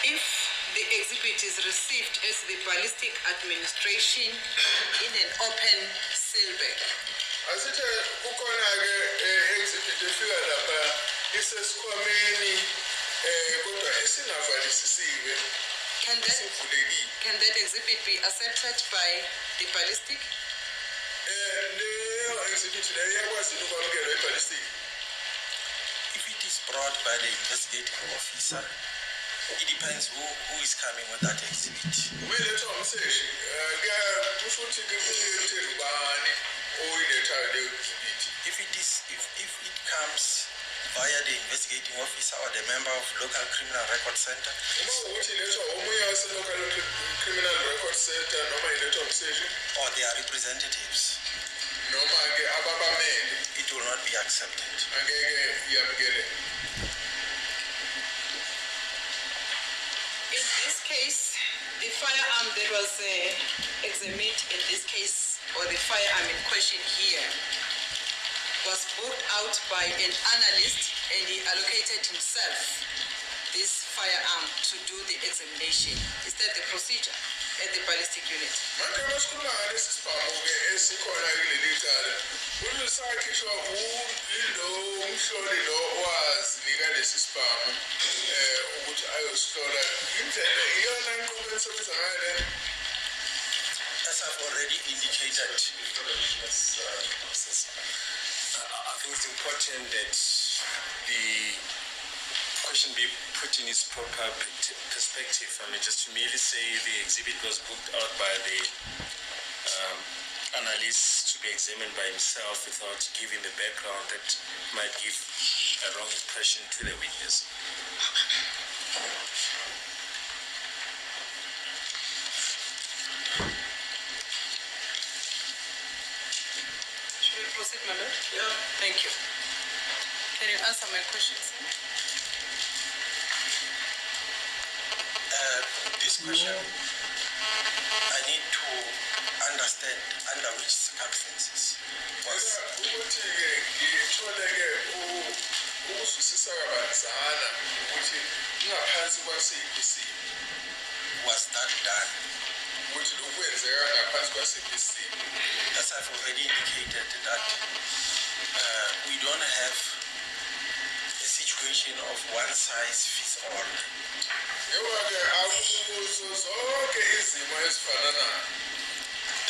if the exhibit is received as the ballistic administration in an open seal bag. Asithe kukhona ke exhibit efika lapha isesikhwameni kodwa esingavalisisiwe. Can that exhibit be accepted by the ballistic? If it is brought by the investigating officer, it depends who is coming with that exhibit. If it comes via the investigating officer or the member of local criminal record center, or their representatives, it will not be accepted. In this case, the firearm that was examined in this case, or the firearm in question here, was booked out by an analyst, and he allocated himself this firearm to do the examination. Is that the procedure at the ballistic unit? As I've already indicated, I think it's important that the question be put in its proper perspective. I mean, just to merely say the exhibit was booked out by the analyst to be examined by himself without giving the background that might give a wrong impression to the witness. Should we proceed, my lord? Yeah. Thank you. Can you answer my questions? This question, I need to understand under which circumstances was that done. As I've already indicated that we don't have a situation of one size fits all.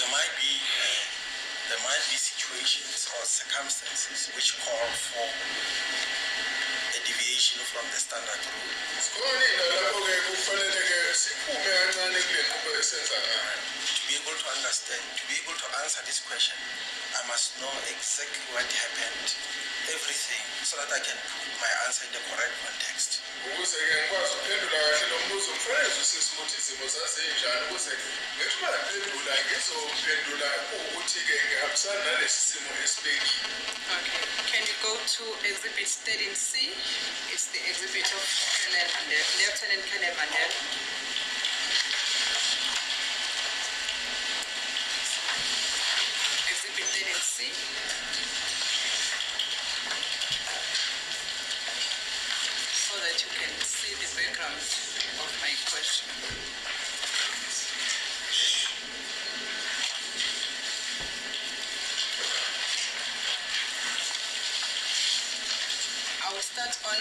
There might be situations or circumstances which call for a deviation from the standard rule. To be able to understand, to be able to answer this question, I must know exactly what happened, everything, so that I can put my answer in the correct context. Okay. Can you go to exhibit 13C? It's the exhibit of Lieutenant Colonel Mandela. Exhibit 13C. So that you can see the background of my question. I will start on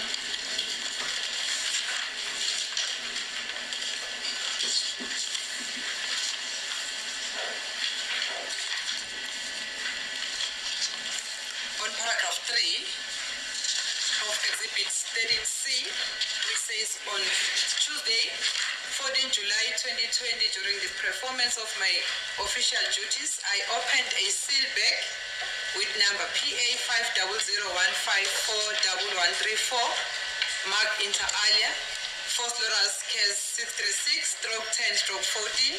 paragraph 3 of exhibit 13C, which says, on Tuesday, 14 July 2020, during the performance of my official duties, I opened a seal bag with number PA 50015411134, marked inter alia, Phosphorus case 636/10/14,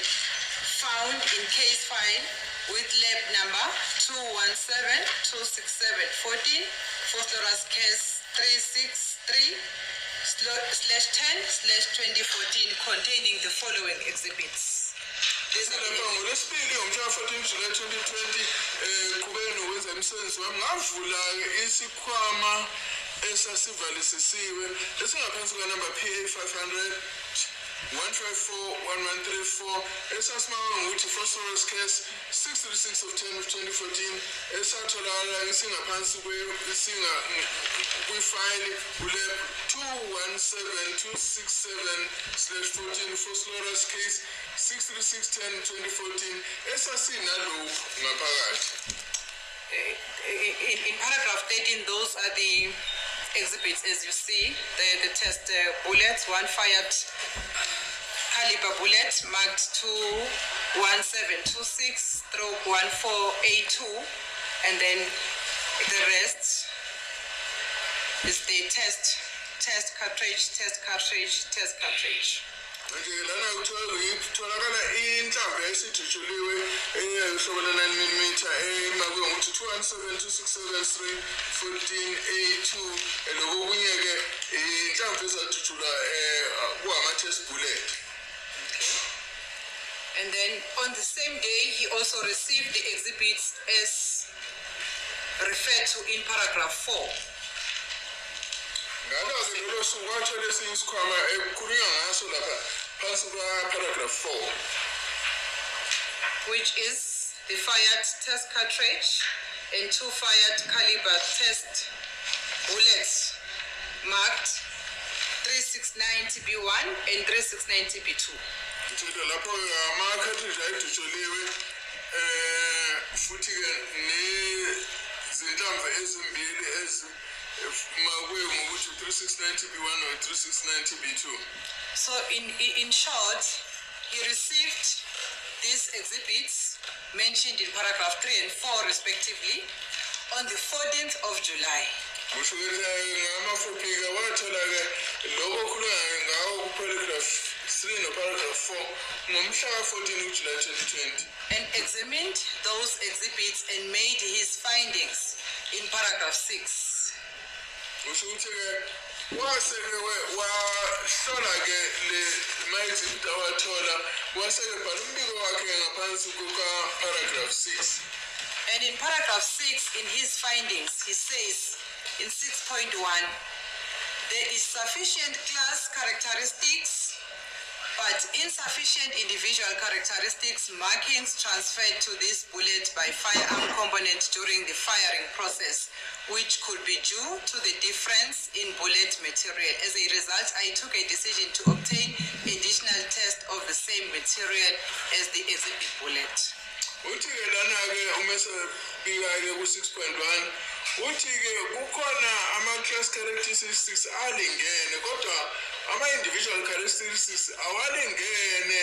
found in case file with lab number 217-267-14, Phosphorus case 363/10/2014, containing the following exhibits. Lesibili ngomhla 14 July 2020 kubeni wenza umsebenzi wami ngavula isikhwama esasivalisisiwe esingaphansi ka number PA 154-1134 esasimawe ngokuthi phosphorus case 636 of 10 of 2014 esatholakala isingaphansi kwifayili kule 217267/14 phosphorus case 636-10-2014 esasinalokhu ngaphakathi. In paragraph 13, those are the exhibits as you see. The test bullets, one fired caliber bullet marked 21726/1482, and then the rest is the test cartridge. Nje lana kutholakala inhlamvu esithutshuliwe ehlobo le 9mm emakwe ngokuthi 2172673/1482 lokunye ke inhlamvu ezathutshulwa kuama-test bullet. And then on the same day, he also received the exhibits as referred to in paragraph 4. Ngalo-ke lolo suku wathola esinye isikhwama ekukhulunywa ngaso lapha phansi kwa-paragraph 4, which is the fired test cartridge and 2 fired caliber test bullets marked 3690B1 and 3690B2. Ngithetha lapho ama-cartridge ayedutsholiwe futhi-ke nezinhlamvu ezimbili ezimakwe ngokuthi 3690B1 or 3690B2. So in short, he received these exhibits mentioned in paragraph 3 and 4 respectively on the 14th of July. Kushukuthi ngamafuphi-ke wathola-ke lokho okhulunywa ngawo ku-paragraph 3 no-paragraph 4 ngomhla ka-14 kuJulayi 2020. And examined those exhibits and made his findings in paragraph 6. Kushukuthi-ke waseke wahlola-ke le ma-exhibit awathola waseke bhala umbiko wakhe ngaphansi kuka-paragraph 6. And in paragraph 6, in his findings, he says in 6.1, there is sufficient class characteristics, but insufficient individual characteristics markings transferred to this bullet by firearm component during the firing process, which could be due to the difference in bullet material. As a result, I took a decision to obtain additional test of the same material as the exhibit bullet. Uthi-ke lana-ke umesebika-ke ku-6.1 uthi-ke kukhona ama-class characteristics alingene kodwa ama-individual characteristics awalingene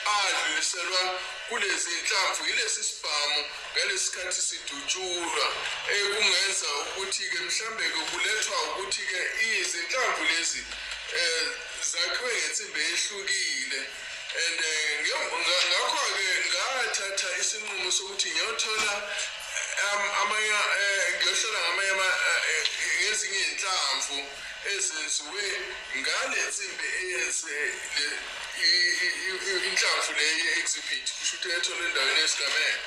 adluliselwa kulezi nhlamvu yilesi sibhamu ngalesikhathi sidutshulwa kungenza ukuthi-ke mhlambe-ke kulethwa ukuthi-ke izinhlamvu lezi zakhiwe ngensimbi ehlukile. And ngakho-ke ngathatha isinqumo sokuthi ngiyothola ngiyohlola ngezinye iy'nhlamvu ezenziwe ngale nsimbi eyenze inhlamvu le ye-exhibit kusho ukuthi ethola endaweni yesigameko.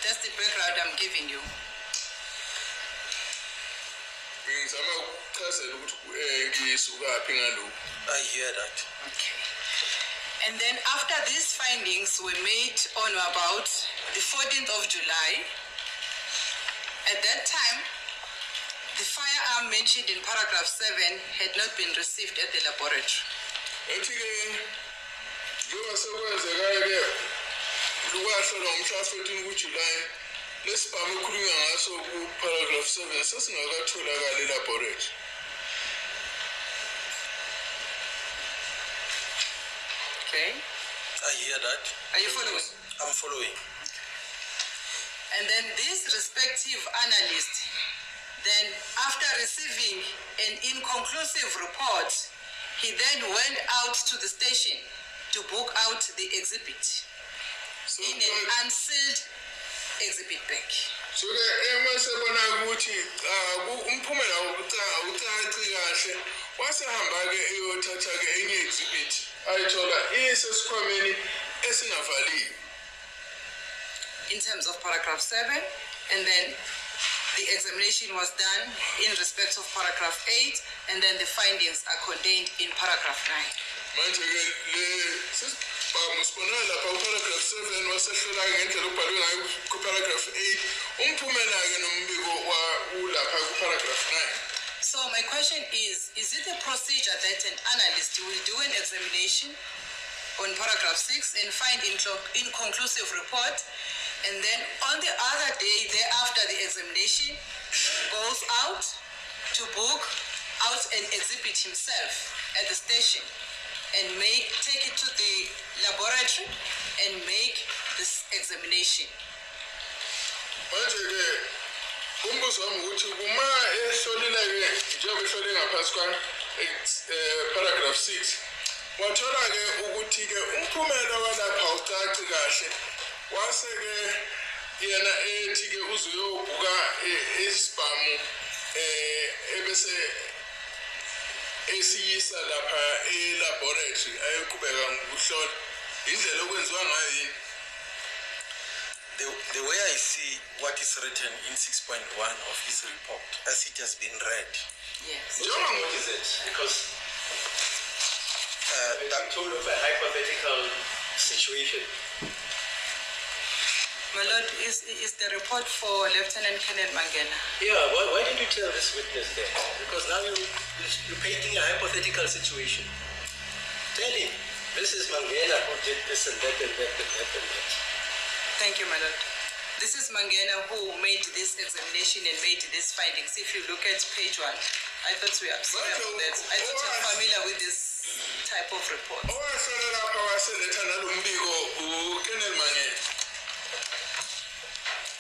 That's the background I'm giving you. Ngizama ukuchazela ukuthi ngisukaphi ngalokhu. I hear that. Okay. And then after these findings were made on or about the 14th of July, at that time, the firearm mentioned in paragraph 7 had not been received at the laboratory. Ethi-ke njengoba sekwenzeka-ke lukwahlolwa ngomhla 14 kuJulayi lesibhamu ekhulunywa ngaso ku-paragraph 7 sesingakatholakali elaboratory. Okay? I hear that. Are you following? I'm following. And then this respective analyst, then after receiving an inconclusive report, he then went out to the station to book out the exhibit in an unsealed exhibit bag. So-ke emasebona ukuthi umphumela awucaci kahle wasehamba-ke eyothatha-ke enye exhibit ayithola isesikhwameni esingavaliwe. In terms of paragraph 7, and then the examination was done in respect of paragraph 8, and then the findings are contained in paragraph 9. Manje ke le sibona lapha paragraph 7 wasehlola ngendlela ubhalwe ngayo ku paragraph 8 umphumela ke nombiko ulapha ku paragraph 9. So my question is it a procedure that an analyst will do an examination on paragraph 6 and find inconclusive report, and then on the other day thereafter the examination goes out to book out an exhibit himself at the station and take it to the laboratory and make this examination? Manje ke umbuzo wami ukuthi uma ehlolile ke njengoba ehlole ngaphansi kwa paragraph 6 wathola ke ukuthi ke umphumela walapha awucaci kahle wase ke yena ethi ke uzoyobuka isibhamu ebese esiyisa lapha elaboratory ayoqhubeka ngokuhlola indlela okwenziwa ngayo yini. The way I see what is written in 6.1 of his report, as it has been read. Yes. What is it? Because I'm told of a hypothetical situation. My Lord, is the report for Lieutenant Colonel Mangena? Yeah, why didn't you tell this witness that? Because now you're painting a hypothetical situation. Tell him, this is Mangena who did this and that and that and that and that. Thank you, my Lord. This is Mangena who made this examination and made these findings. If you look at page 1, I thought we are familiar with that. I thought you're familiar with this type of report.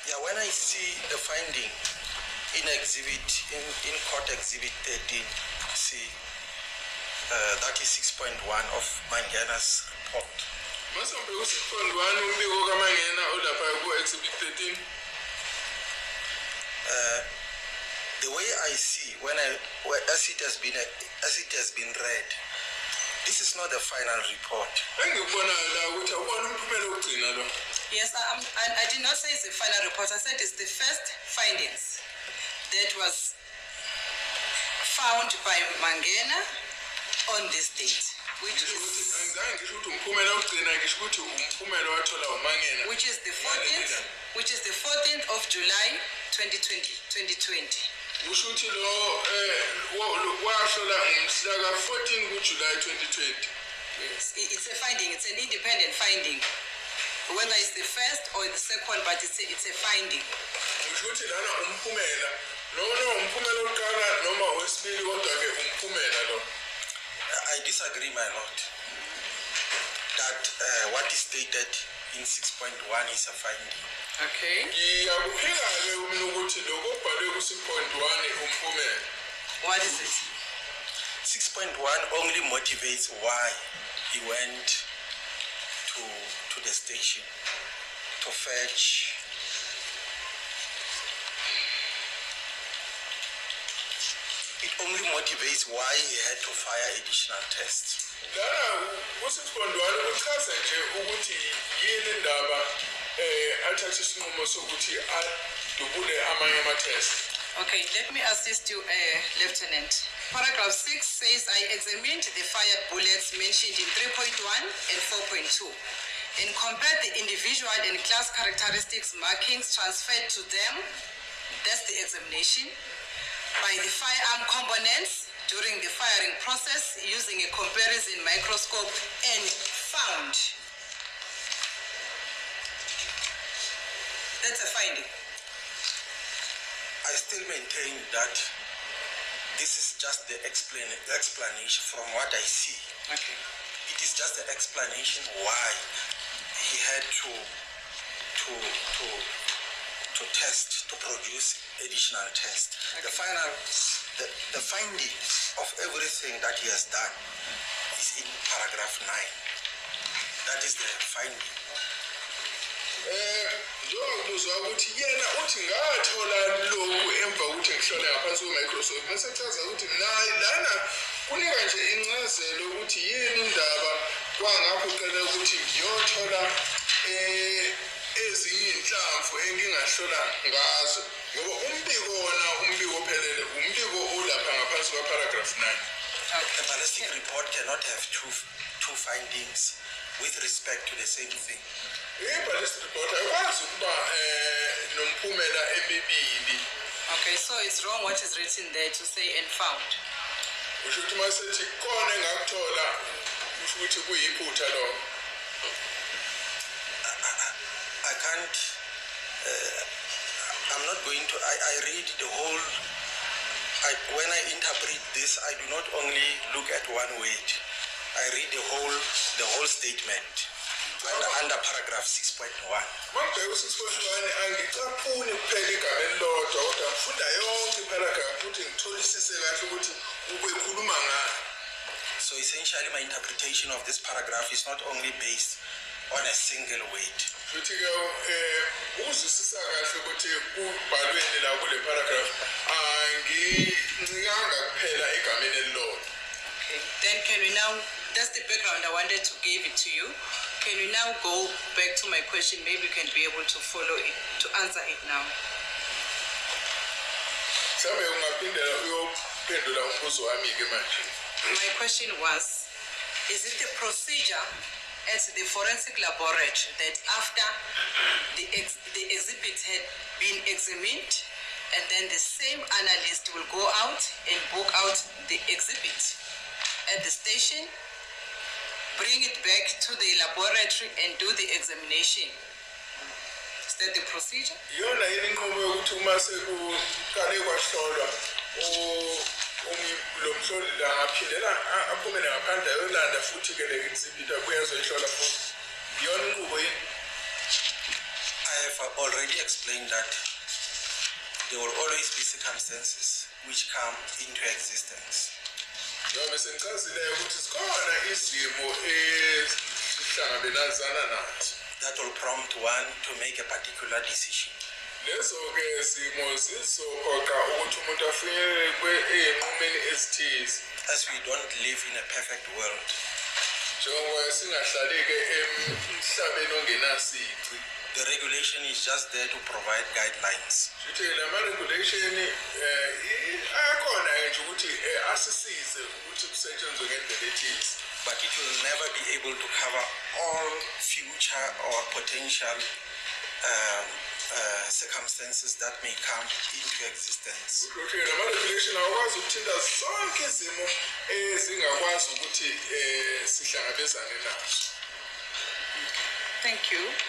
Yeah, when I see the finding in court exhibit 13, see, that is 6.1 of Mangena's report. The way I see as it has been read, this is not the final report. Yes, I did not say it's the final report. I said it's the first findings that was found by Mangena on this date, which is the 14th of July 2020. Ushuthi lo wahlola umhlaka 14 kuJuly 2020. Yes, it's a finding. It's an independent finding. Whether it's the first or the second, but it's a finding. Ushuthi lana umphumela. Noma umphumela oqala noma wesibili kodwa ke umphumela lo. I disagree, my lord, that what is stated in 6.1 is a finding. Okay. What is it? 6.1 only motivates why he went to the station to fetch it only motivates why he had to fire additional tests. Okay, let me assist you, Lieutenant. Paragraph 6 says, I examined the fired bullets mentioned in 3.1 and 4.2 and compared the individual and class characteristics markings transferred to them, that's the examination, by the firearm components during the firing process using a comparison microscope and found. That's a finding. I still maintain that this is just the explanation from what I see. Okay. It is just the explanation why he had to test, to produce additional tests. Okay. The finding of everything that he has done is in paragraph 9. That is the finding. Njengokuzwa ukuthi yena uthi ngathola lokhu emva ukuthi ngihlole ngaphansi kweMicrosoft bese chaza ukuthi lana kunika nje incazelo ukuthi yini indaba kwangapho uqala ukuthi ngiyothola ezinye inhlamvu engingahlola ngazo ngoba umbiko wona umbiko ophelele umbiko olapha ngaphansi kwa paragraph 9. The ballistic report cannot have two findings with respect to the same thing. I-ballistic report ayikwazi ukuba nomphumela emibili. Okay, so it's wrong what is written there to say and found. Usho ukuthi masithi khona engakuthola usho ukuthi kuyiphutha lo. I can't, I'm not going to, I read the whole, when I interpret this, I do not only look at one word. I read the whole statement under paragraph 6.1. Mangibheka u-6.1 angicaphuni kuphela igama elilodwa kodwa ngifunda yonke iparagraph futhi ngitholisise kahle ukuthi ubekhuluma ngani. So essentially my interpretation of this paragraph is not only based on a single word. Futhi ke uzwisisa kahle ukuthi kubhalweni la kule paragraph angincikanga kuphela egameni elilodwa. Okay, then can we now, that's the background I wanted to give it to you. Can we now go back to my question? Maybe you can be able to follow it, to answer it now. Mhlawumbe ungaphindela uyophendula umbuzo wami ke manje. My question was, is it the procedure at the forensic laboratory that after the exhibit had been examined, and then the same analyst will go out and book out the exhibit at the station, bring it back to the laboratory and do the examination? Is that the procedure? Yona yini inqubo yokuthi uma sekukale kwahlolwa lo mhloli la aphindela aphumele ngaphandle ayolanda futhi ke le exhibit abuye azoyihlola futhi. Yona inqubo yini? I have already explained that there will always be circumstances which come into existence. Njengoba sengichazile ukuthi zikhona izimo esihlangabezana nazo that will prompt one to make a particular decision. lezo ke zimo zizophoqa ukuthi umuntu afike eyinqumeni ezithize. As we don't live in a perfect world, njengoba singahlali ke emhlabeni ongenasici. the regulation is just there to provide guidelines. Futhi lama regulation ayakhona nje ukuthi asisize ukuthi kusetshenzwe ngendlela ethize. But it will never be able to cover all future or potential circumstances that may come into existence. Futhi lama regulation awakwazi ukuthinta zonke izimo ezingakwazi ukuthi sihlangabezane nazo. Thank you.